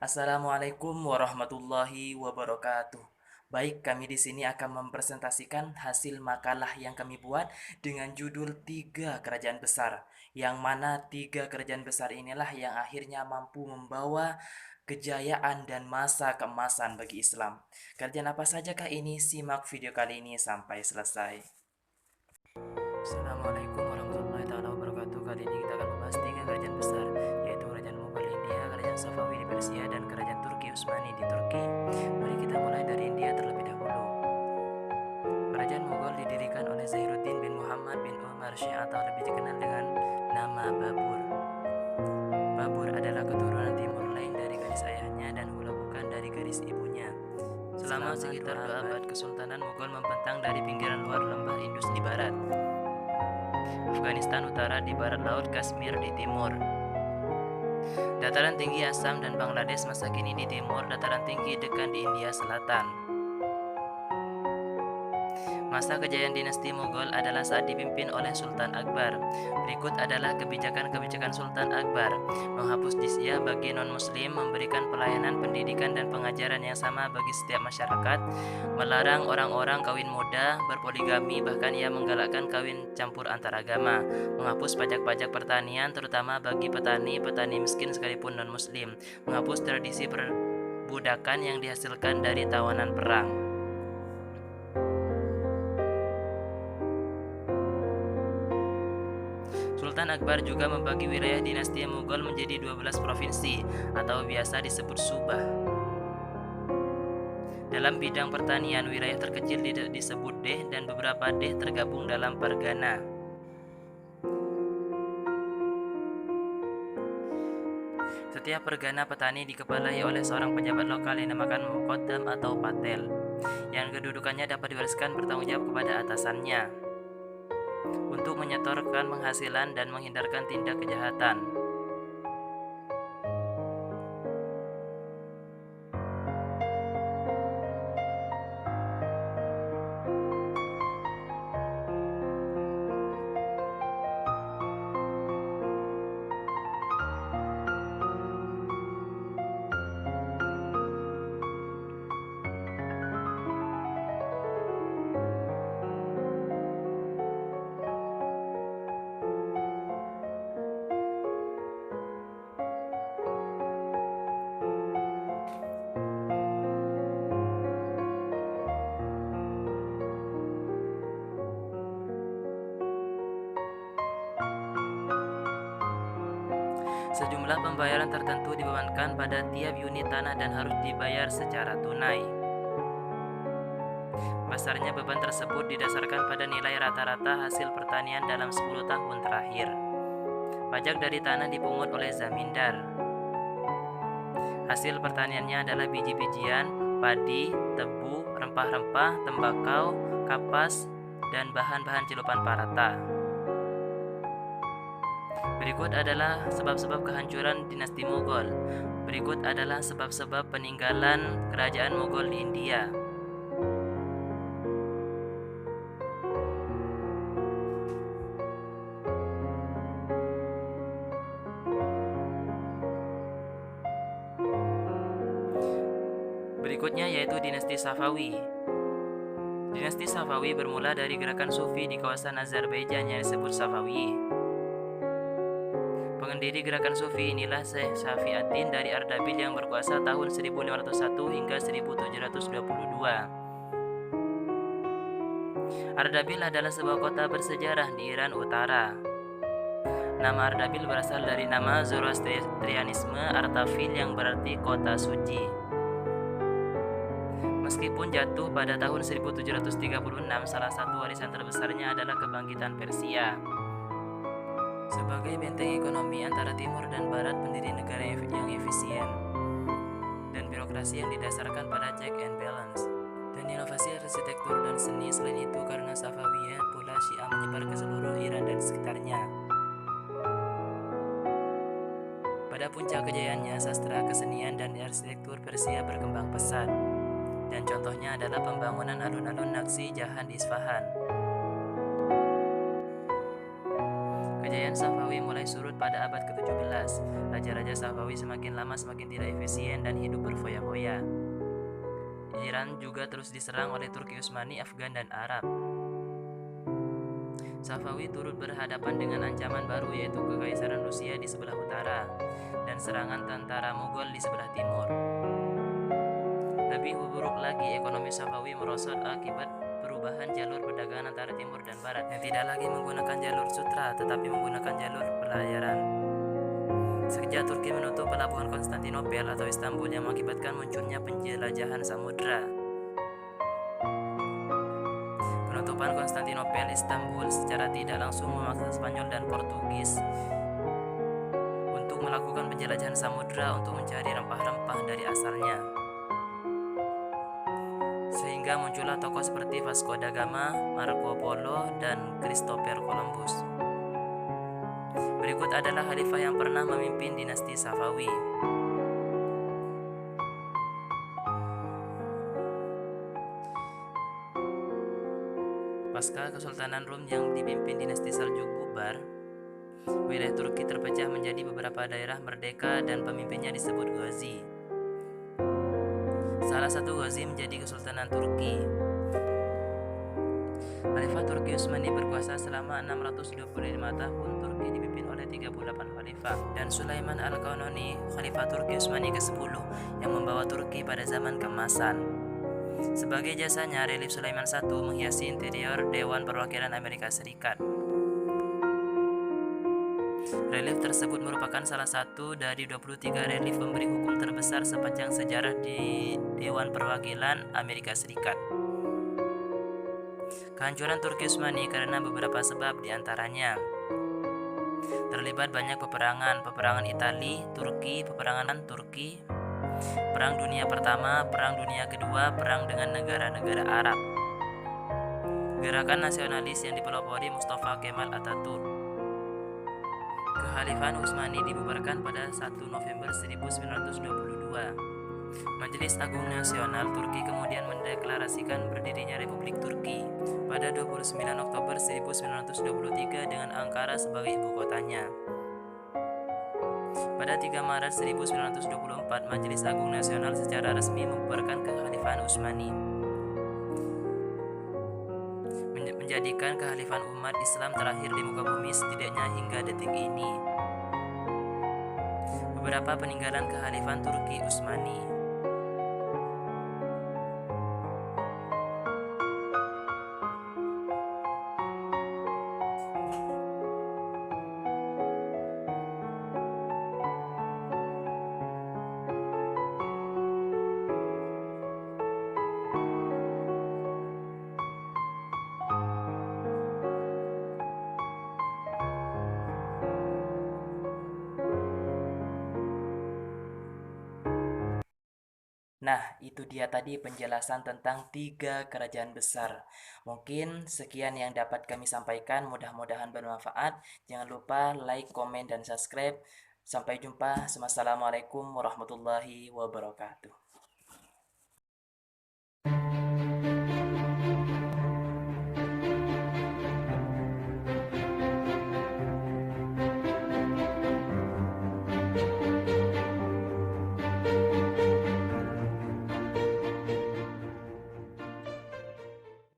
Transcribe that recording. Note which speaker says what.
Speaker 1: Assalamualaikum warahmatullahi wabarakatuh. Baik, kami di sini akan mempresentasikan hasil makalah yang kami buat dengan judul Tiga Kerajaan Besar. Yang mana tiga kerajaan besar inilah yang akhirnya mampu membawa kejayaan dan masa keemasan bagi Islam. Kerajaan apa sajakah ini? Simak video kali ini sampai selesai. Assalamualaikum warahmatullahi wabarakatuh. Kali ini kita akan membahas tiga kerajaan besar, yaitu Kerajaan Mughal India, Kerajaan Safawi di Persia, dan Kerajaan Turki Utsmani di Turki. Mari kita mulai dari India terlebih dahulu. Kerajaan Mughal didirikan oleh Zainuddin bin Muhammad bin Umar Syekh atau lebih dikenal dengan nama Babur. Babur adalah keturunan timur lain dari garis ayahnya dan Hula bukan dari garis ibunya. Selama sekitar 2 abad, Kesultanan Mughal membentang dari pinggiran luar lembah Indus di barat, Afghanistan Utara di barat laut, Kashmir di timur, dataran tinggi Assam dan Bangladesh masa kini di timur, dataran tinggi Deccan di India Selatan. Masa kejayaan dinasti Mughal adalah saat dipimpin oleh Sultan Akbar. Berikut adalah kebijakan-kebijakan Sultan Akbar: menghapus jizyah bagi non-muslim, memberikan pelayanan pendidikan dan pengajaran yang sama bagi setiap masyarakat, melarang orang-orang kawin muda, berpoligami, bahkan ia menggalakkan kawin campur antaragama, menghapus pajak-pajak pertanian terutama bagi petani miskin sekalipun non-muslim, menghapus tradisi perbudakan yang dihasilkan dari tawanan perang. Sultan Akbar juga membagi wilayah dinasti Mughal menjadi 12 provinsi atau biasa disebut subah. Dalam bidang pertanian, wilayah terkecil disebut deh dan beberapa deh tergabung dalam pargana. Setiap pargana petani dikepalai oleh seorang pejabat lokal yang dinamakan muqaddam atau patel, yang kedudukannya dapat diwariskan bertanggung jawab kepada atasannya untuk menyetorkan penghasilan dan menghindarkan tindak kejahatan. Sejumlah pembayaran tertentu dibebankan pada tiap unit tanah dan harus dibayar secara tunai. Besarnya beban tersebut didasarkan pada nilai rata-rata hasil pertanian dalam 10 tahun terakhir. Pajak dari tanah dipungut oleh zamindar. Hasil pertaniannya adalah biji-bijian, padi, tebu, rempah-rempah, tembakau, kapas, dan bahan-bahan celupan parata. Berikut adalah sebab-sebab kehancuran dinasti Mughal. Berikut adalah sebab-sebab peninggalan kerajaan Mughal di India. Berikutnya yaitu dinasti Safawi. Dinasti Safawi bermula dari gerakan Sufi di kawasan Azerbaijan yang disebut Safawi. Pendiri gerakan Sufi inilah Syekh Syafi'uddin dari Ardabil yang berkuasa tahun 1501 hingga 1722. Ardabil adalah sebuah kota bersejarah di Iran Utara. Nama Ardabil berasal dari nama Zoroastrianisme Artafil yang berarti kota suci. Meskipun jatuh pada tahun 1736, salah satu warisan terbesarnya adalah kebangkitan Persia. Sebagai benteng ekonomi antara timur dan barat, pendiri negara yang efisien, dan birokrasi yang didasarkan pada check and balance, dan inovasi arsitektur dan seni. Selain itu, karena Safawiyah pula Syiah menyebar ke seluruh Iran dan sekitarnya. Pada puncak kejayaannya, sastra, kesenian, dan arsitektur Persia berkembang pesat, dan contohnya adalah pembangunan alun-alun Naqshi Jahan di Isfahan. Kejayaan Safawi mulai surut pada abad ke-17. Raja-raja Safawi semakin lama semakin tidak efisien dan hidup berfoya-foya. Iran juga terus diserang oleh Turki Utsmani, Afgan, dan Arab. Safawi turut berhadapan dengan ancaman baru, yaitu Kekaisaran Rusia di sebelah utara dan serangan tentara Mughal di sebelah timur. Lebih buruk lagi, ekonomi Safawi merosot akibat perubahan jalur perdagangan antara timur dan barat yang tidak lagi menggunakan jalur sutra tetapi menggunakan jalur pelayaran. Sejak Turki menutup pelabuhan Konstantinopel atau Istanbul yang mengakibatkan munculnya penjelajahan samudra. Penutupan Konstantinopel, Istanbul secara tidak langsung memaksa Spanyol dan Portugis untuk melakukan penjelajahan samudra untuk mencari rempah-rempah dari asalnya. Sehingga muncullah tokoh seperti Vasco da Gama, Marco Polo, dan Christopher Columbus. Berikut adalah khalifah yang pernah memimpin dinasti Safawi. Pasca Kesultanan Rum yang dipimpin dinasti Seljuk bubar, wilayah Turki terpecah menjadi beberapa daerah merdeka dan pemimpinnya disebut Ghazi. Salah satu Ghazi menjadi Kesultanan Turki. Khalifah Turki Utsmani berkuasa selama 625 tahun. Turki dipimpin oleh 38 khalifah, dan Sulaiman Al-Qaunani, Khalifah Turki Utsmani ke-10 yang membawa Turki pada zaman keemasan. Sebagai jasanya, relief Sulaiman I menghiasi interior Dewan Perwakilan Amerika Serikat. Relief tersebut merupakan salah satu dari 23 relief pemberi hukum terbesar sepanjang sejarah di Dewan Perwakilan Amerika Serikat. Kehancuran Turki Utsmani karena beberapa sebab, diantaranya terlibat banyak peperangan Itali, Turki, peperangan Turki, Perang Dunia Pertama, Perang Dunia Kedua, perang dengan negara-negara Arab, gerakan nasionalis yang dipelopori Mustafa Kemal Atatürk. Kekhalifahan Utsmani dibubarkan pada 1 November 1922. Majelis Agung Nasional Turki kemudian mendeklarasikan berdirinya Republik Turki pada 29 Oktober 1923 dengan Ankara sebagai ibu kotanya. Pada 3 Maret 1924, Majelis Agung Nasional secara resmi membubarkan Kekhalifahan Utsmani, menjadikan kekhalifahan umat Islam terakhir di muka bumi setidaknya hingga detik ini. Beberapa peninggalan Kekhalifahan Turki Utsmani. Nah, itu dia tadi penjelasan tentang 3 kerajaan besar. Mungkin sekian yang dapat kami sampaikan, mudah-mudahan bermanfaat. Jangan lupa like, komen, dan subscribe. Sampai jumpa. Wassalamualaikum warahmatullahi wabarakatuh.